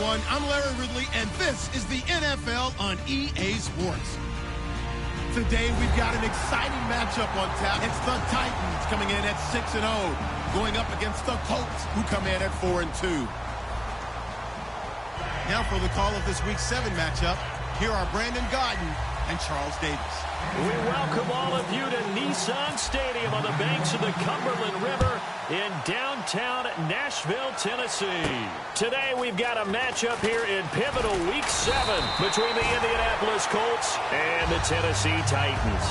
everyone. I'm Larry Ridley, and this is the NFL on EA Sports. Today, we've got an exciting matchup on tap. It's the Titans coming in at 6-0, going up against the Colts, who come in at 4-2. Now for the call of this Week 7 matchup, here are Brandon Gaudin and Charles Davis. We welcome all of you to Nissan Stadium on the banks of the Cumberland River in downtown Nashville, Tennessee. Today we've got a matchup here in pivotal Week 7 between the Indianapolis Colts and the Tennessee Titans.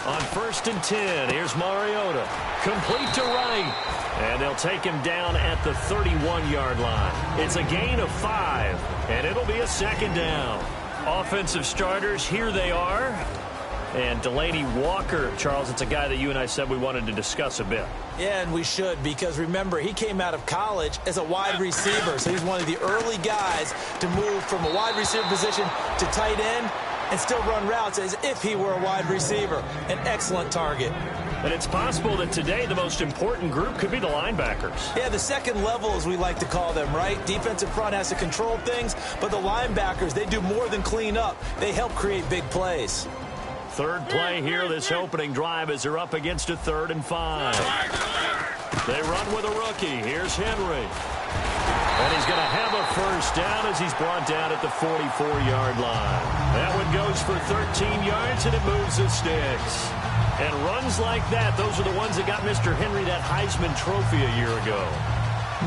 On 1st and 10, here's Mariota. Complete to right. And they'll take him down at the 31-yard line. It's a gain of 5, and it'll be a 2nd down. Offensive starters, here they are. And Delaney Walker, Charles, it's a guy that you and I said we wanted to discuss a bit. Yeah, and we should, because remember, he came out of college as a wide receiver. So he's one of the early guys to move from a wide receiver position to tight end and still run routes as if he were a wide receiver. An excellent target. And it's possible that today the most important group could be the linebackers. Yeah, the second level, as we like to call them, right? Defensive front has to control things, but the linebackers, they do more than clean up. They help create big plays. Third play here, this opening drive, as they're up against a 3rd and 5. They run with a rookie. Here's Henry. And he's going to have a 1st down as he's brought down at the 44-yard line. That one goes for 13 yards, and it moves the sticks. And runs like that, those are the ones that got Mr. Henry that Heisman Trophy a year ago.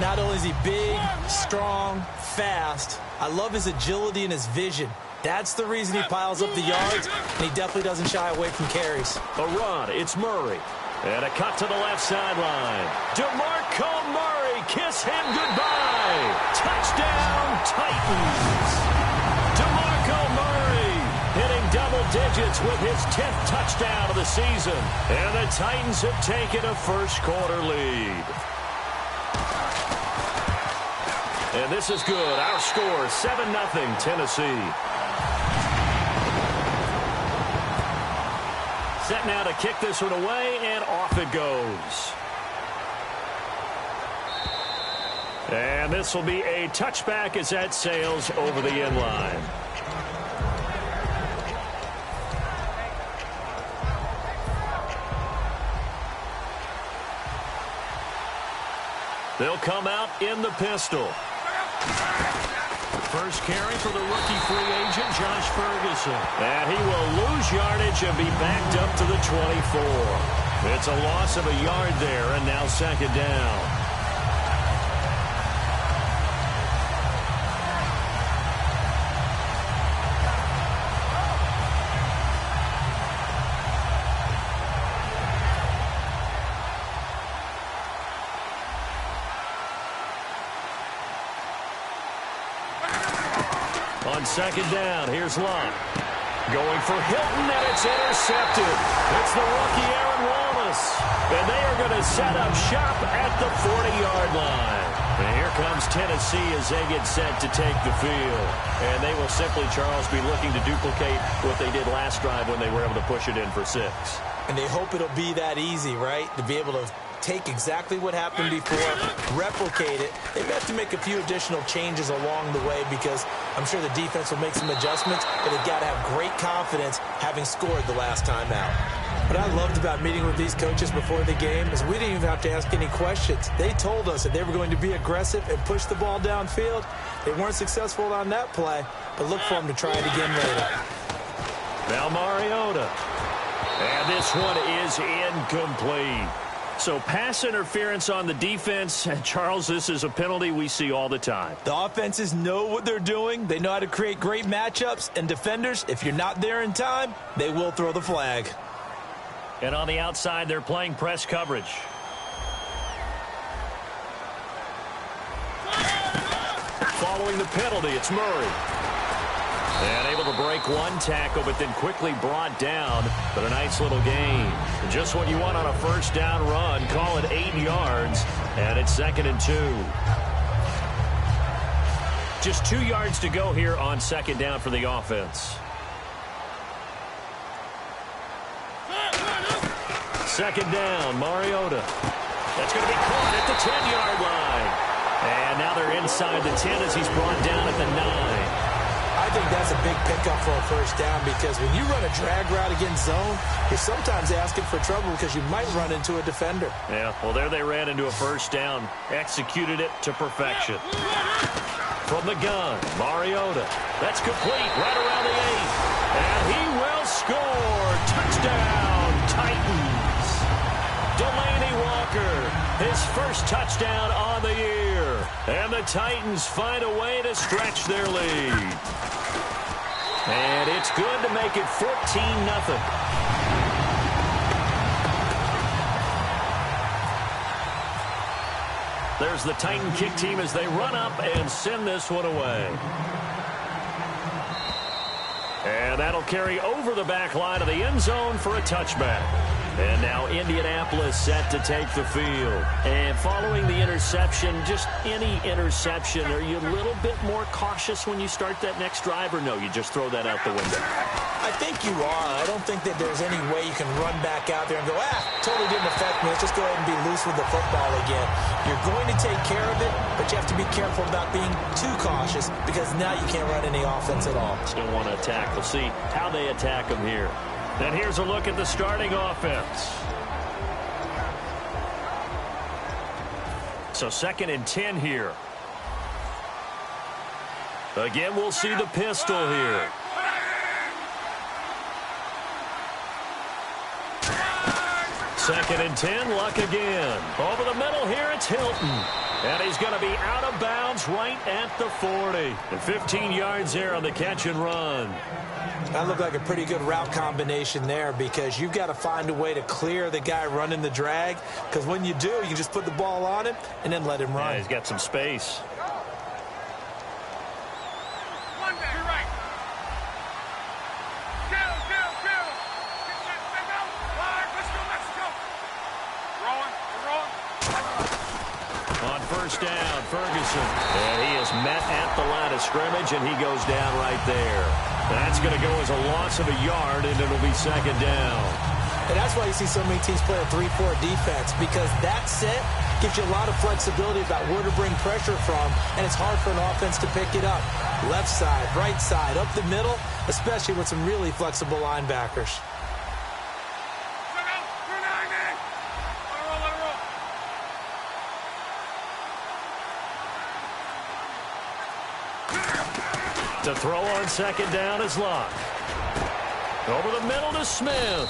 Not only is he big, strong, fast, I love his agility and his vision. That's the reason he piles up the yards, and he definitely doesn't shy away from carries. A run, it's Murray. And a cut to the left sideline. DeMarco Murray, kiss him goodbye. Touchdown, Titans. DeMarco Murray hitting double digits with his 10th touchdown of the season. And the Titans have taken a first-quarter lead. And this is good. Our score, 7-0 Tennessee. Set now to kick this one away, and off it goes. And this will be a touchback as that sails over the end line. They'll come out in the pistol. First carry for the rookie free agent, Josh Ferguson. And he will lose yardage and be backed up to the 24. It's a loss of a yard there, and now 2nd down. On 2nd down, here's Lott. Going for Hilton, and it's intercepted. It's the rookie Aaron Wallace. And they are going to set up shop at the 40-yard line. And here comes Tennessee as they get set to take the field. And they will simply, Charles, be looking to duplicate what they did last drive when they were able to push it in for 6. And they hope it'll be that easy, right? To be able to take exactly what happened before, replicate it. They have to make a few additional changes along the way because I'm sure the defense will make some adjustments, but they've got to have great confidence having scored the last time out. What I loved about meeting with these coaches before the game is we didn't even have to ask any questions. They told us that they were going to be aggressive and push the ball downfield. They weren't successful on that play, but look for them to try it again later. Now Mariota. And this one is incomplete. So pass interference on the defense. And Charles, this is a penalty we see all the time. The offenses know what they're doing. They know how to create great matchups. And defenders, if you're not there in time, they will throw the flag. And on the outside, they're playing press coverage. Following the penalty, it's Murray. And able able to break one tackle, but then quickly brought down. But a nice little gain. And just what you want on a first down run. Call it 8 yards, and it's 2nd and 2. Just 2 yards to go here on 2nd down for the offense. 2nd down, Mariota. That's going to be caught at the 10-yard line. And now they're inside the 10 as he's brought down at the 9. I think that's a big pickup for a first down because when you run a drag route against zone, you're sometimes asking for trouble because you might run into a defender. Yeah, well, there they ran into a first down. Executed it to perfection. From the gun, Mariota. That's complete right around the 8. And he will score. Touchdown, Titans. Delaney Walker, his first touchdown on the year. And the Titans find a way to stretch their lead. And it's good to make it 14-0. There's the Titan kick team as they run up and send this one away. And that'll carry over the back line of the end zone for a touchback. And now Indianapolis set to take the field. And following the interception, just any interception, are you a little bit more cautious when you start that next drive, or no, you just throw that out the window? I think you are. I don't think that there's any way you can run back out there and go, totally didn't affect me. Let's just go ahead and be loose with the football again. You're going to take care of it, but you have to be careful about being too cautious because now you can't run any offense at all. Still want to attack. We'll see how they attack them here. And here's a look at the starting offense. So 2nd and 10 here. Again, we'll see the pistol here. Second and 10, Luck again. Over the middle here, it's Hilton. And he's going to be out of bounds right at the 40. And 15 yards there on the catch and run. That looked like a pretty good route combination there because you've got to find a way to clear the guy running the drag. Because when you do, you can just put the ball on him and then let him run. Yeah, he's got some space. First down, Ferguson. And he is met at the line of scrimmage, and he goes down right there. That's going to go as a loss of a yard, and it'll be 2nd down. And that's why you see so many teams play a 3-4 defense, because that set gives you a lot of flexibility about where to bring pressure from, and it's hard for an offense to pick it up. Left side, right side, up the middle, especially with some really flexible linebackers. To throw on 2nd down is Luck. Over the middle to Smith.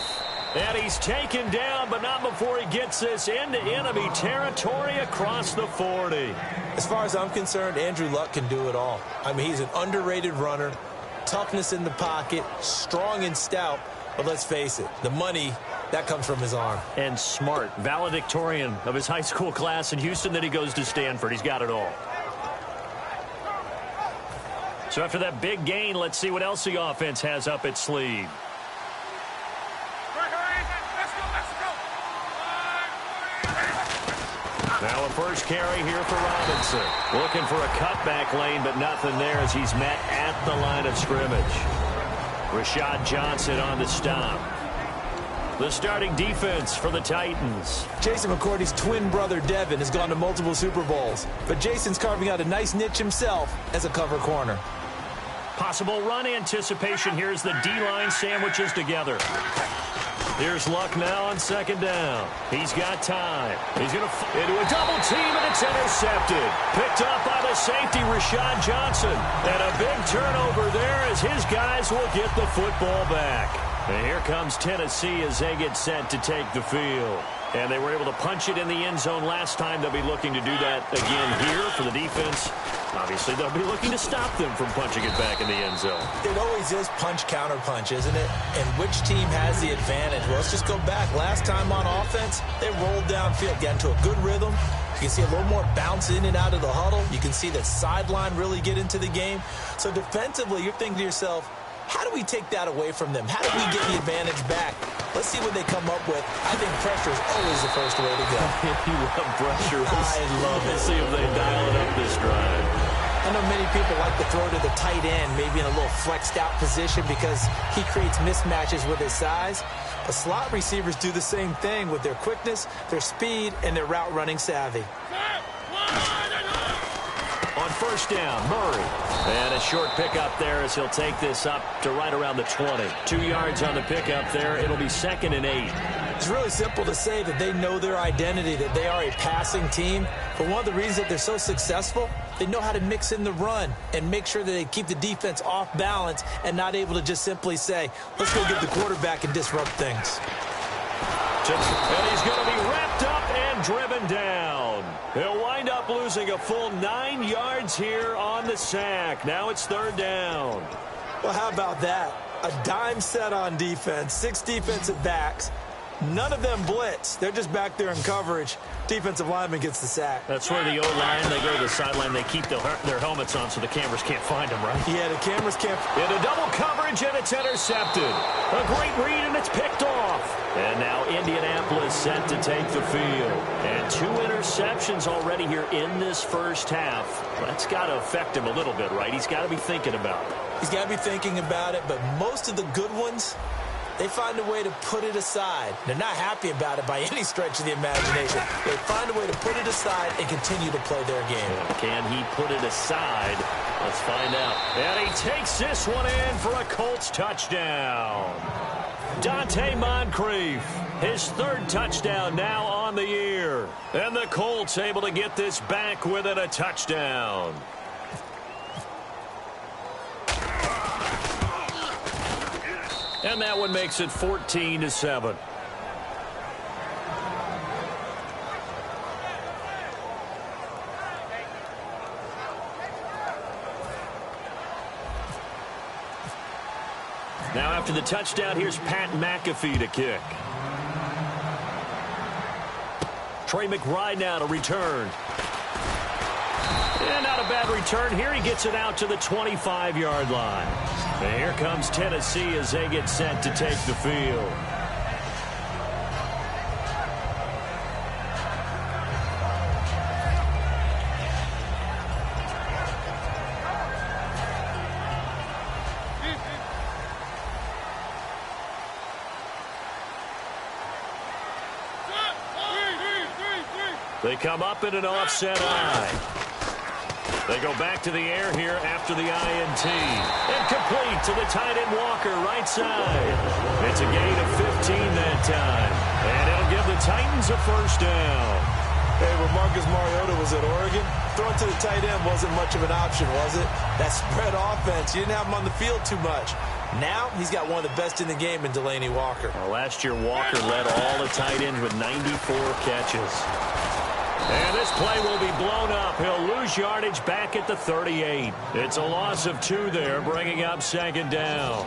And he's taken down, but not before he gets this into enemy territory across the 40. As far as I'm concerned, Andrew Luck can do it all. I mean, he's an underrated runner, toughness in the pocket, strong and stout. But let's face it, the money, that comes from his arm. And smart, valedictorian of his high school class in Houston, then he goes to Stanford. He's got it all. So after that big gain, let's see what else the offense has up its sleeve. Now a first carry here for Robinson. Looking for a cutback lane, but nothing there as he's met at the line of scrimmage. Rashad Johnson on the stop. The starting defense for the Titans. Jason McCourty's twin brother, Devin, has gone to multiple Super Bowls. But Jason's carving out a nice niche himself as a cover corner. Possible run anticipation. Here's the D-line sandwiches together. Here's Luck now on 2nd down. He's got time. He's going to into a double team, and it's intercepted. Picked up by the safety, Rashad Johnson. And a big turnover there as his guys will get the football back. And here comes Tennessee as they get set to take the field. And they were able to punch it in the end zone last time. They'll be looking to do that again here for the defense. Obviously, they'll be looking to stop them from punching it back in the end zone. It always is punch-counter-punch, isn't it? And which team has the advantage? Well, let's just go back. Last time on offense, they rolled downfield, got into a good rhythm. You can see a little more bounce in and out of the huddle. You can see the sideline really get into the game. So defensively, you're thinking to yourself, How do we take that away from them? How do we get the advantage back? Let's see what they come up with. I think pressure is always the first way to go. You love pressure. I love it. Let's see if they dial it up this drive. I know many people like to throw to the tight end, maybe in a little flexed out position because he creates mismatches with his size. But slot receivers do the same thing with their quickness, their speed, and their route running savvy. On first down, Murray. And a short pickup there as he'll take this up to right around the 20. 2 yards on the pickup there. It'll be 2nd and 8. It's really simple to say that they know their identity, that they are a passing team. But one of the reasons that they're so successful, they know how to mix in the run and make sure that they keep the defense off balance and not able to just simply say, let's go get the quarterback and disrupt things. And he's going to be wrapped up and driven down. He'll wind up losing a full 9 yards here on the sack. Now it's 3rd down. Well, how about that? A dime set on defense, 6 defensive backs. None of them blitz. They're just back there in coverage. Defensive lineman gets the sack. That's where the O-line, they go to the sideline, they keep their helmets on so the cameras can't find them, right? Yeah, the cameras can't. Into double coverage, and it's intercepted. A great read, and it's picked off. And now Indianapolis set to take the field. And 2 interceptions already here in this first half. That's got to affect him a little bit, right? He's got to be thinking about it. He's got to be thinking about it, but most of the good ones, they find a way to put it aside. They're not happy about it by any stretch of the imagination. They find a way to put it aside and continue to play their game. Can he put it aside? Let's find out. And he takes this one in for a Colts touchdown. Dante Moncrief, his 3rd touchdown now on the year. And the Colts able to get this back within a touchdown. And that one makes it 14-7. Now after the touchdown, here's Pat McAfee to kick. Trey McBride now to return. And not a bad return here. He gets it out to the 25-yard line. And here comes Tennessee as they get set to take the field. They come up in an offset eye. They go back to the air here after the INT. And complete to the tight end Walker, right side. It's a gain of 15 that time. And it'll give the Titans a first down. Hey, when Marcus Mariota was at Oregon, throwing to the tight end wasn't much of an option, was it? That spread offense, you didn't have him on the field too much. Now he's got one of the best in the game in Delaney Walker. Well, last year, Walker led all the tight ends with 94 catches. And this play will be blown up. He'll lose yardage back at the 38. It's a loss of 2 there, bringing up 2nd down.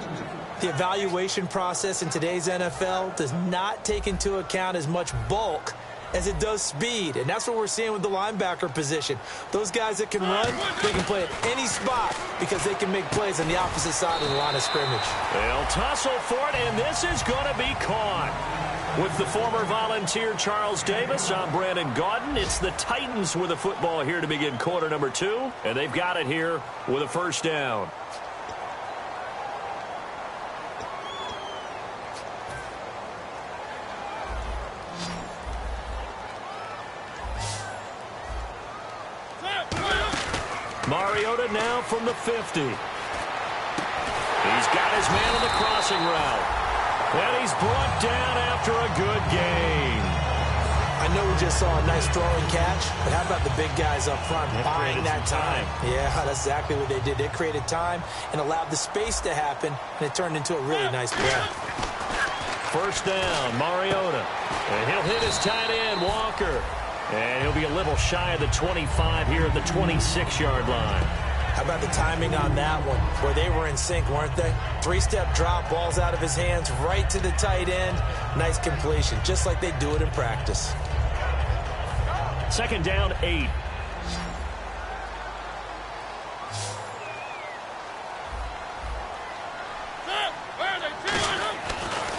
The evaluation process in today's NFL does not take into account as much bulk as it does speed. And that's what we're seeing with the linebacker position. Those guys that can run, they can play at any spot because they can make plays on the opposite side of the line of scrimmage. They'll tussle for it, and this is going to be caught. With the former Volunteer Charles Davis, I'm Brandon Gaudin. It's the Titans with the football here to begin quarter number 2, and they've got it here with a first down. Mariota now from the 50. He's got his man on the crossing route. And he's brought down after a good gain. I know we just saw a nice throwing catch, but how about the big guys up front buying that time? Yeah, that's exactly what they did. They created time and allowed the space to happen, and it turned into a really nice play. First down, Mariota. And he'll hit his tight end, Walker. And he'll be a little shy of the 25 here at the 26-yard line. How about the timing on that one, where they were in sync, weren't they? 3-step drop, balls out of his hands, right to the tight end. Nice completion, just like they do it in practice. 2nd down, 8.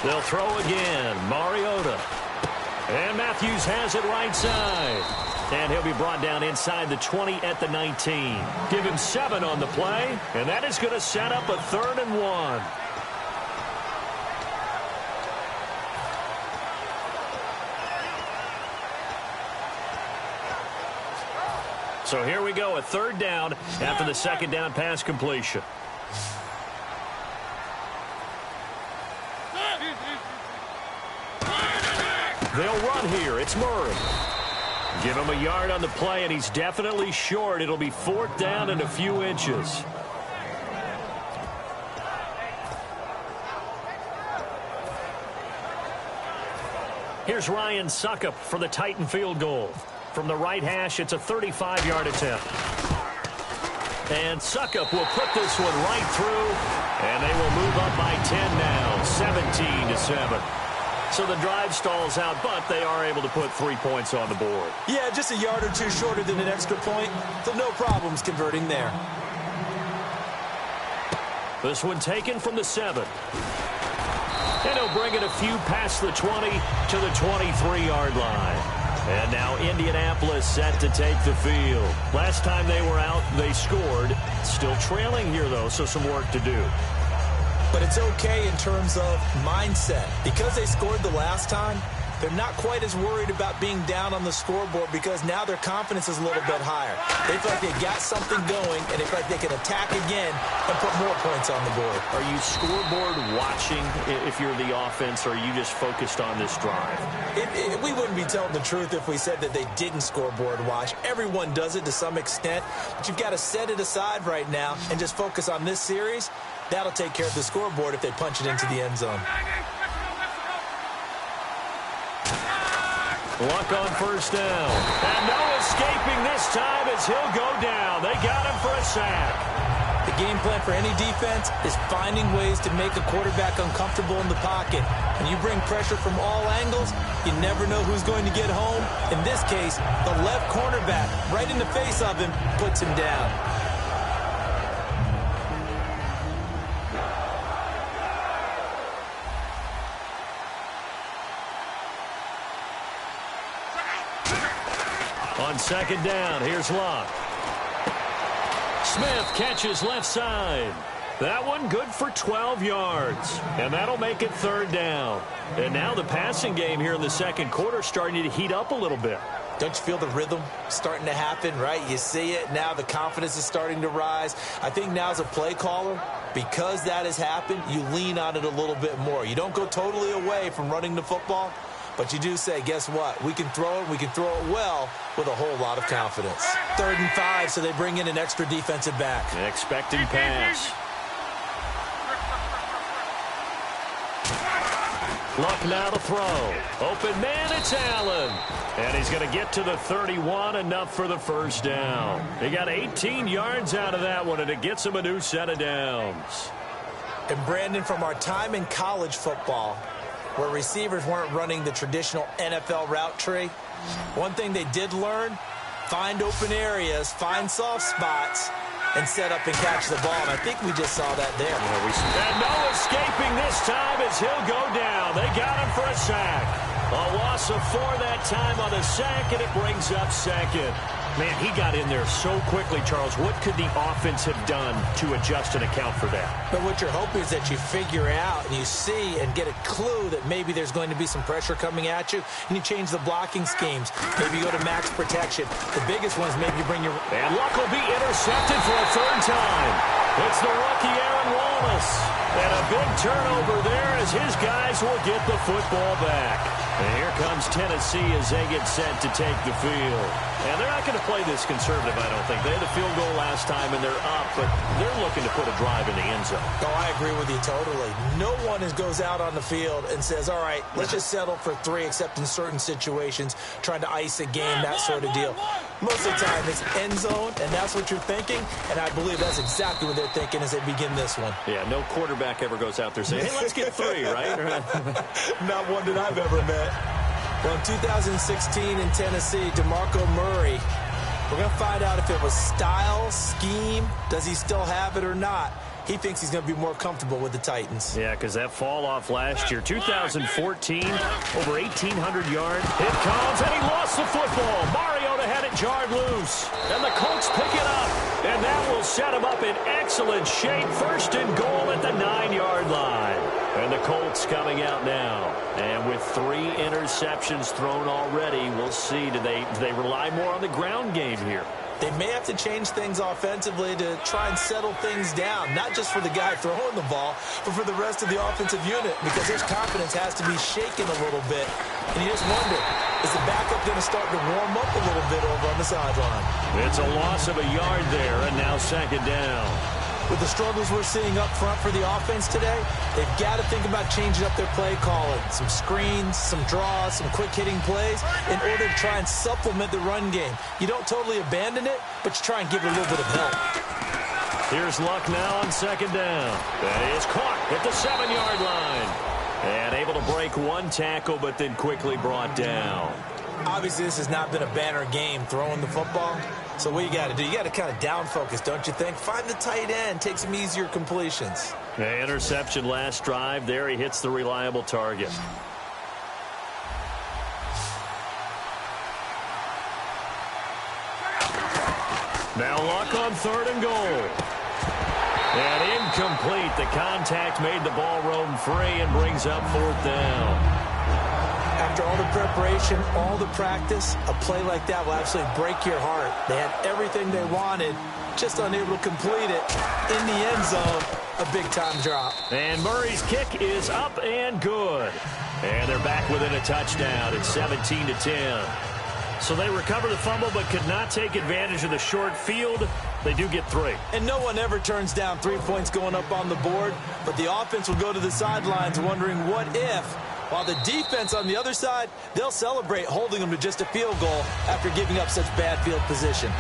They'll throw again. Mariota. And Matthews has it right side. And he'll be brought down inside the 20 at the 19. Give him 7 on the play, and that is going to set up a 3rd and 1. So here we go, a 3rd down after the 2nd down pass completion. They'll run here. It's Murray. Give him a yard on the play, and he's definitely short. It'll be 4th down and a few inches. Here's Ryan Suckup for the Titan field goal. From the right hash, it's a 35-yard attempt. And Suckup will put this one right through, and they will move up by 10 now, 17-7. So the drive stalls out, but they are able to put 3 points on the board. Yeah, just a yard or two shorter than an extra point, so no problems converting there. This one taken from the 7. And he'll bring it a few past the 20 to the 23-yard line. And now Indianapolis set to take the field. Last time they were out, they scored. Still trailing here, though, so some work to do. But it's okay in terms of mindset. Because they scored the last time, they're not quite as worried about being down on the scoreboard because now their confidence is a little bit higher. They feel like they got something going, and they feel like they can attack again and put more points on the board. Are you scoreboard watching if you're the offense, or are you just focused on this drive? We wouldn't be telling the truth if we said that they didn't scoreboard watch. Everyone does it to some extent, but you've got to set it aside right now and just focus on this series. That'll take care of the scoreboard if they punch it into the end zone. Luck on 1st down. And no escaping this time as he'll go down. They got him for a sack. The game plan for any defense is finding ways to make a quarterback uncomfortable in the pocket. When you bring pressure from all angles, you never know who's going to get home. In this case, the left cornerback, right in the face of him, puts him down. On 2nd down, here's Luck. Smith catches left side. That one good for 12 yards. And that'll make it 3rd down. And now the passing game here in the 2nd quarter starting to heat up a little bit. Don't you feel the rhythm starting to happen, right? You see it now. The confidence is starting to rise. I think now as a play caller, because that has happened, you lean on it a little bit more. You don't go totally away from running the football, but you do say, guess what? We can throw it. We can throw it well with a whole lot of confidence. 3rd and 5, so they bring in an extra defensive back. Expecting pass. Luck now to throw. Open man, it's Allen. And he's going to get to the 31, enough for the 1st down. He got 18 yards out of that one, and it gets him a new set of downs. And Brandon, from our time in college football, where receivers weren't running the traditional NFL route tree, one thing they did learn, find open areas, find soft spots, and set up and catch the ball. And I think we just saw that there. And no escaping this time as he'll go down. They got him for a sack. A loss of 4 that time on the sack, and it brings up 2nd. Man, he got in there so quickly, Charles. What could the offense have done to adjust and account for that? But what you're hoping is that you figure out and you see and get a clue that maybe there's going to be some pressure coming at you, and you change the blocking schemes. Maybe you go to max protection. The biggest one is maybe you bring your... And Luck will be intercepted for a 3rd time. It's the rookie Aaron Wallace. And a big turnover there as his guys will get the football back. And here comes Tennessee as they get set to take the field. And they're not going to play this conservative, I don't think. They had the field goal last time, and they're up, but they're looking to put a drive in the end zone. Oh, I agree with you totally. No one goes out on the field and says, all right, let's just settle for 3, except in certain situations, trying to ice a game, that sort of deal. Most of the time, it's end zone, and that's what you're thinking, and I believe that's exactly what they're thinking as they begin this one. Yeah, no quarterback ever goes out there saying, hey, let's get 3, right? Not one that I've ever met. Well, in 2016 in Tennessee, DeMarco Murray, we're going to find out if it was style, scheme, does he still have it or not? he thinks he's going to be more comfortable with the Titans. Yeah, because that fall off last year, 2014, over 1,800 yards. It comes, and he lost the football. Mariota had it jarred loose, and the Colts pick it up, and that will set him up in excellent shape. First and goal at the 9-yard line. And the Colts coming out now. And with 3 interceptions thrown already, we'll see. Do they rely more on the ground game here? They may have to change things offensively to try and settle things down, not just for the guy throwing the ball, but for the rest of the offensive unit, because his confidence has to be shaken a little bit. And you just wonder, is the backup going to start to warm up a little bit over on the sideline? It's a loss of a yard there, and now second down. With the struggles we're seeing up front for the offense today, they've got to think about changing up their play calling. Some screens, some draws, some quick-hitting plays in order to try and supplement the run game. You don't totally abandon it, but you try and give it a little bit of help. Here's Luck now on second down. That is caught at the 7-yard line. And able to break one tackle, but then quickly brought down. Obviously, this has not been a banner game throwing the football. So what you got to do, you got to kind of down focus, don't you think? Find the tight end, take some easier completions. The interception last drive. There he hits the reliable target. Now Luck on third and goal. And incomplete. The contact made the ball roam free and brings up fourth down. After all the preparation, all the practice, a play like that will absolutely break your heart. They had everything they wanted, just unable to complete it. In the end zone, a big-time drop. And Murray's kick is up and good. And they're back within a touchdown. It's 17-10. So they recover the fumble but could not take advantage of the short field. They do get 3. And no one ever turns down 3 points going up on the board, but the offense will go to the sidelines wondering what if. While the defense on the other side, they'll celebrate holding them to just a field goal after giving up such bad field position.